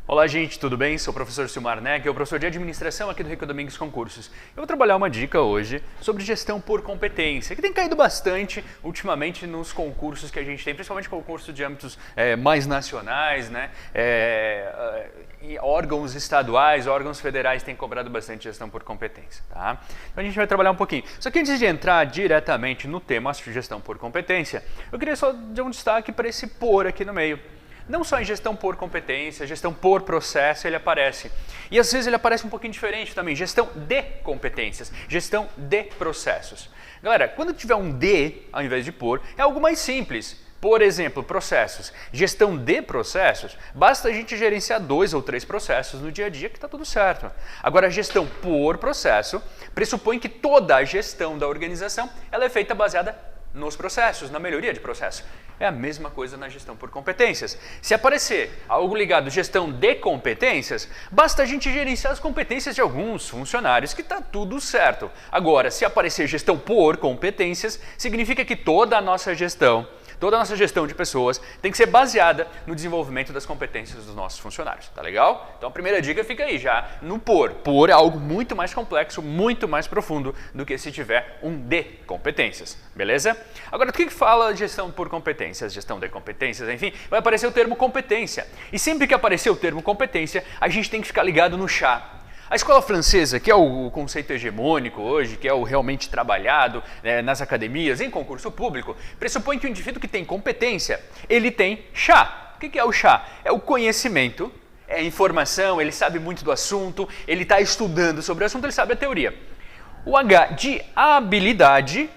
Olá gente, tudo bem? Sou o professor Silmar Neck, eu professor de administração aqui do Rico Domingues Concursos. Eu vou trabalhar uma dica hoje sobre gestão por competência, que tem caído bastante ultimamente nos concursos que a gente tem, principalmente concursos de âmbitos mais nacionais, né? E órgãos estaduais, órgãos federais têm cobrado bastante gestão por competência, tá? Então a gente vai trabalhar um pouquinho. Só que antes de entrar diretamente no tema gestão por competência, eu queria só dar um destaque para esse por aqui no meio. Não só em gestão por competência, gestão por processo ele aparece. E às vezes ele aparece um pouquinho diferente também, gestão de competências, gestão de processos. Galera, quando tiver um de ao invés de por, é algo mais simples. Por exemplo, processos. Gestão de processos, basta a gente gerenciar 2 ou 3 processos no dia a dia que está tudo certo. Agora, a gestão por processo pressupõe que toda a gestão da organização ela é feita baseada nos processos, na melhoria de processo. É a mesma coisa na gestão por competências. Se aparecer algo ligado à gestão de competências, basta a gente gerenciar as competências de alguns funcionários que está tudo certo. Agora, se aparecer gestão por competências, significa que toda a nossa gestão de pessoas tem que ser baseada no desenvolvimento das competências dos nossos funcionários, tá legal? Então a primeira dica fica aí já no por. Por é algo muito mais complexo, muito mais profundo do que se tiver um de competências, beleza? Agora, do que fala gestão por competências, gestão de competências, enfim, vai aparecer o termo competência. E sempre que aparecer o termo competência, a gente tem que ficar ligado no chá. A escola francesa, que é o conceito hegemônico hoje, que é o realmente trabalhado nas academias, em concurso público, pressupõe que o indivíduo que tem competência, ele tem chá. O que é o chá? É o conhecimento, é a informação, ele sabe muito do assunto, ele está estudando sobre o assunto, ele sabe a teoria. O H de habilidade,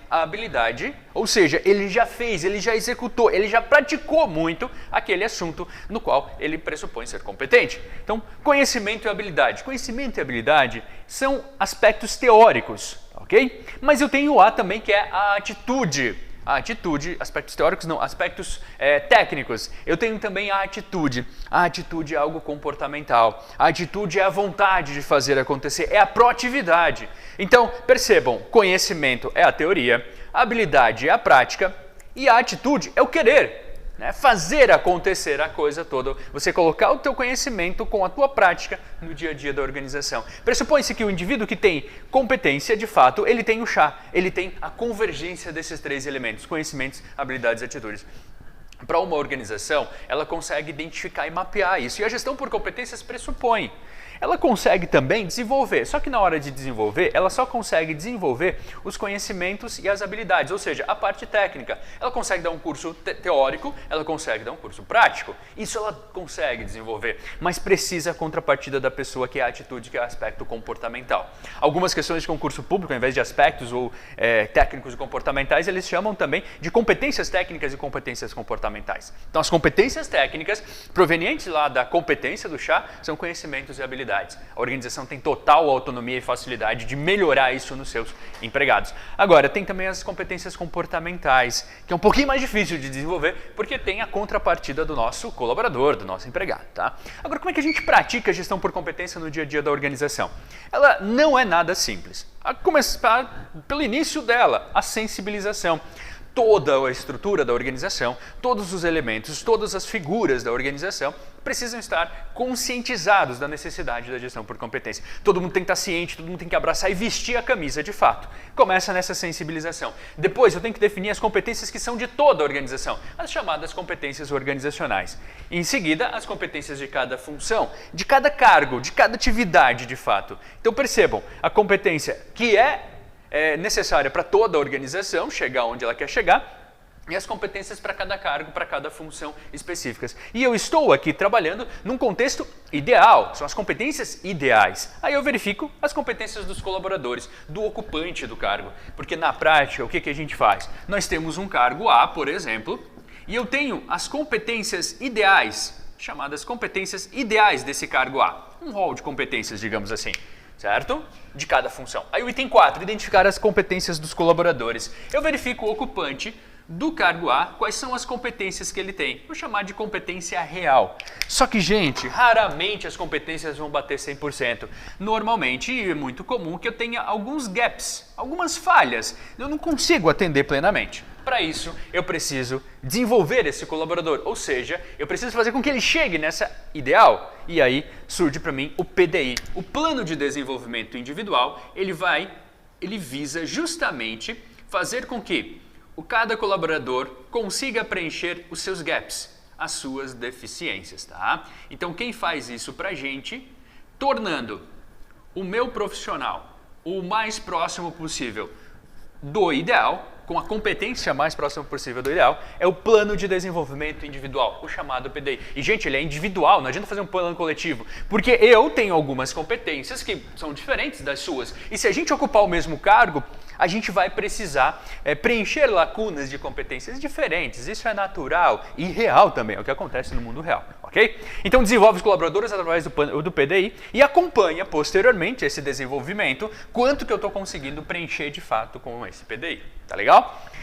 ou seja, ele já fez, ele já executou, ele já praticou muito aquele assunto no qual ele pressupõe ser competente. Então, conhecimento e habilidade. Conhecimento e habilidade são aspectos teóricos, ok? Mas eu tenho o A também, que é a atitude. A atitude, aspectos teóricos não, aspectos técnicos. Eu tenho também a atitude. A atitude é algo comportamental. A atitude é a vontade de fazer acontecer, é a proatividade. Então, percebam, conhecimento é a teoria, a habilidade é a prática e a atitude é o querer. Né? Fazer acontecer a coisa toda, você colocar o teu conhecimento com a tua prática no dia a dia da organização. Pressupõe-se que o indivíduo que tem competência, de fato, ele tem o chá, ele tem a convergência desses 3 elementos, conhecimentos, habilidades e atitudes. Para uma organização, ela consegue identificar e mapear isso. E a gestão por competências pressupõe. Ela consegue também desenvolver, só que na hora de desenvolver, ela só consegue desenvolver os conhecimentos e as habilidades, ou seja, a parte técnica. Ela consegue dar um curso teórico, ela consegue dar um curso prático, isso ela consegue desenvolver, mas precisa a contrapartida da pessoa, que é a atitude, que é o aspecto comportamental. Algumas questões de concurso público, ao invés de aspectos ou técnicos e comportamentais, eles chamam também de competências técnicas e competências comportamentais. Então, as competências técnicas, provenientes lá da competência do chá, são conhecimentos e habilidades. A organização tem total autonomia e facilidade de melhorar isso nos seus empregados. Agora, tem também as competências comportamentais, que é um pouquinho mais difícil de desenvolver, porque tem a contrapartida do nosso colaborador, do nosso empregado, tá? Agora, como é que a gente pratica a gestão por competência no dia a dia da organização? Ela não é nada simples. A começar pelo início dela, a sensibilização. Toda a estrutura da organização, todos os elementos, todas as figuras da organização precisam estar conscientizados da necessidade da gestão por competência. Todo mundo tem que estar ciente, todo mundo tem que abraçar e vestir a camisa de fato. Começa nessa sensibilização. Depois eu tenho que definir as competências que são de toda a organização, as chamadas competências organizacionais. Em seguida, as competências de cada função, de cada cargo, de cada atividade de fato. Então percebam, a competência que é necessária para toda a organização chegar onde ela quer chegar, e as competências para cada cargo, para cada função específicas. E eu estou aqui trabalhando num contexto ideal, são as competências ideais. Aí eu verifico as competências dos colaboradores, do ocupante do cargo. Porque na prática, o que a gente faz? Nós temos um cargo A, por exemplo, e eu tenho as competências ideais, chamadas competências ideais desse cargo A. Um rol de competências, digamos assim. Certo? De cada função. Aí o item 4, identificar as competências dos colaboradores. Eu verifico o ocupante do cargo A, quais são as competências que ele tem. Vou chamar de competência real. Só que, gente, raramente as competências vão bater 100%. Normalmente, é muito comum que eu tenha alguns gaps, algumas falhas. Eu não consigo atender plenamente. Para isso, eu preciso desenvolver esse colaborador, ou seja, eu preciso fazer com que ele chegue nessa ideal. E aí surge para mim o PDI, o Plano de Desenvolvimento Individual. Ele visa justamente fazer com que cada colaborador consiga preencher os seus gaps, as suas deficiências, tá? Então quem faz isso pra gente, tornando o meu profissional o mais próximo possível do ideal, com a competência mais próxima possível do ideal, é o Plano de Desenvolvimento Individual, o chamado PDI. E, gente, ele é individual, não adianta fazer um plano coletivo, porque eu tenho algumas competências que são diferentes das suas. E se a gente ocupar o mesmo cargo, a gente vai precisar preencher lacunas de competências diferentes. Isso é natural e real também, é o que acontece no mundo real, ok? Então desenvolve os colaboradores através do PDI e acompanha posteriormente esse desenvolvimento, quanto que eu estou conseguindo preencher de fato com esse PDI, tá legal?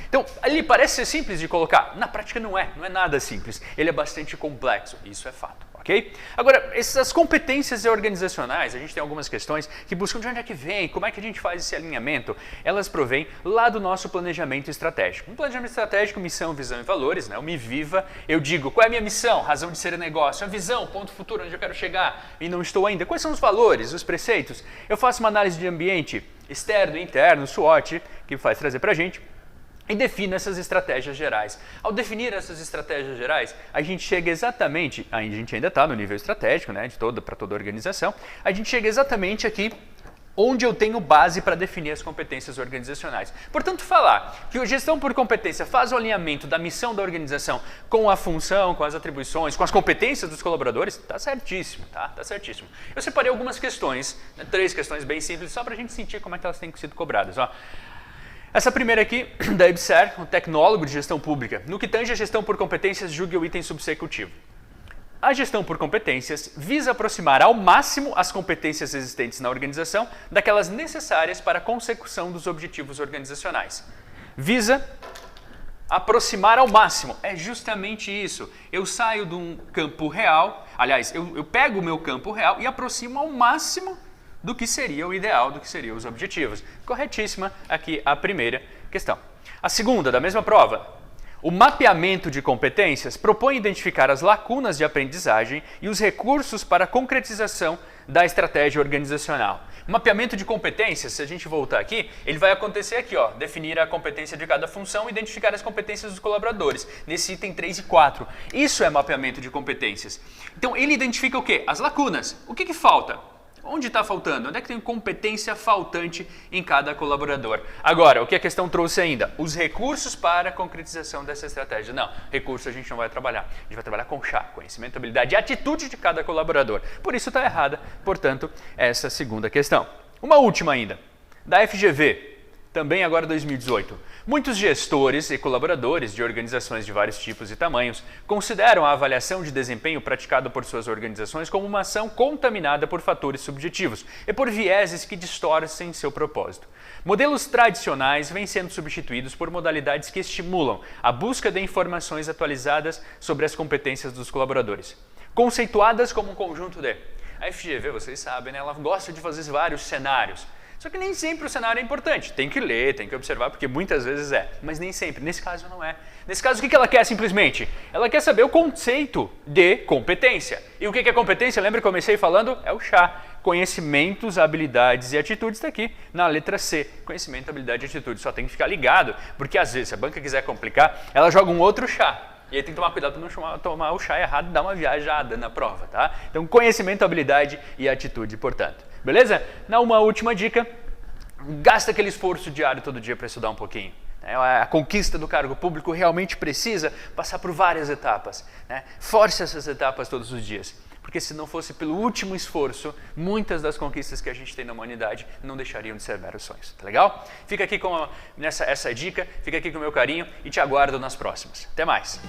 Então, ali parece ser simples de colocar, na prática não é nada simples, ele é bastante complexo, isso é fato. Okay? Agora, essas competências organizacionais, a gente tem algumas questões que buscam de onde é que vem, como é que a gente faz esse alinhamento. Elas provêm lá do nosso planejamento estratégico. Um planejamento estratégico, missão, visão e valores, né? O Me Viva, eu digo qual é a minha missão, razão de ser o negócio, a visão, ponto futuro, onde eu quero chegar e não estou ainda. Quais são os valores, os preceitos? Eu faço uma análise de ambiente externo e interno, SWOT, que faz trazer pra gente. E defino essas estratégias gerais. Ao definir essas estratégias gerais, a gente chega exatamente, a gente ainda está no nível estratégico, né, para toda a organização, a gente chega exatamente aqui onde eu tenho base para definir as competências organizacionais. Portanto, falar que a gestão por competência faz o alinhamento da missão da organização com a função, com as atribuições, com as competências dos colaboradores, está certíssimo, tá? Tá certíssimo. Eu separei algumas questões, né, 3 questões bem simples, só para a gente sentir como é que elas têm sido cobradas. Ó. Essa primeira aqui, da EBSER, um tecnólogo de gestão pública. No que tange a gestão por competências, julgue o item subsecutivo. A gestão por competências visa aproximar ao máximo as competências existentes na organização daquelas necessárias para a consecução dos objetivos organizacionais. Visa aproximar ao máximo. É justamente isso. Eu saio de um campo real, aliás, eu pego o meu campo real e aproximo ao máximo do que seria o ideal, do que seriam os objetivos. Corretíssima aqui a primeira questão. A segunda, da mesma prova. O mapeamento de competências propõe identificar as lacunas de aprendizagem e os recursos para a concretização da estratégia organizacional. O mapeamento de competências, se a gente voltar aqui, ele vai acontecer aqui, ó, definir a competência de cada função e identificar as competências dos colaboradores, nesse item 3 e 4. Isso é mapeamento de competências. Então, ele identifica o quê? As lacunas. O que falta? Onde está faltando? Onde é que tem competência faltante em cada colaborador? Agora, o que a questão trouxe ainda? Os recursos para a concretização dessa estratégia. Não, recurso a gente não vai trabalhar. A gente vai trabalhar com chá, conhecimento, habilidade e atitude de cada colaborador. Por isso está errada, portanto, essa segunda questão. Uma última ainda, da FGV. Também agora 2018. Muitos gestores e colaboradores de organizações de vários tipos e tamanhos consideram a avaliação de desempenho praticada por suas organizações como uma ação contaminada por fatores subjetivos e por vieses que distorcem seu propósito. Modelos tradicionais vêm sendo substituídos por modalidades que estimulam a busca de informações atualizadas sobre as competências dos colaboradores, conceituadas como um conjunto de... A FGV, vocês sabem, né? Ela gosta de fazer vários cenários. Só que nem sempre o cenário é importante. Tem que ler, tem que observar, porque muitas vezes é. Mas nem sempre. Nesse caso não é. Nesse caso, o que ela quer simplesmente? Ela quer saber o conceito de competência. E o que é competência? Lembra que eu comecei falando? É o chá. Conhecimentos, habilidades e atitudes está aqui na letra C. Conhecimento, habilidade e atitude. Só tem que ficar ligado, porque às vezes, se a banca quiser complicar, ela joga um outro chá. E aí tem que tomar cuidado para não tomar o chá errado e dar uma viajada na prova, tá? Então, conhecimento, habilidade e atitude, portanto. Beleza? Na uma última dica, gasta aquele esforço diário todo dia para estudar um pouquinho. A conquista do cargo público realmente precisa passar por várias etapas, né? Force essas etapas todos os dias. Porque se não fosse pelo último esforço, muitas das conquistas que a gente tem na humanidade não deixariam de ser meros sonhos. Tá legal? Fica aqui com essa dica, fica aqui com o meu carinho e te aguardo nas próximas. Até mais!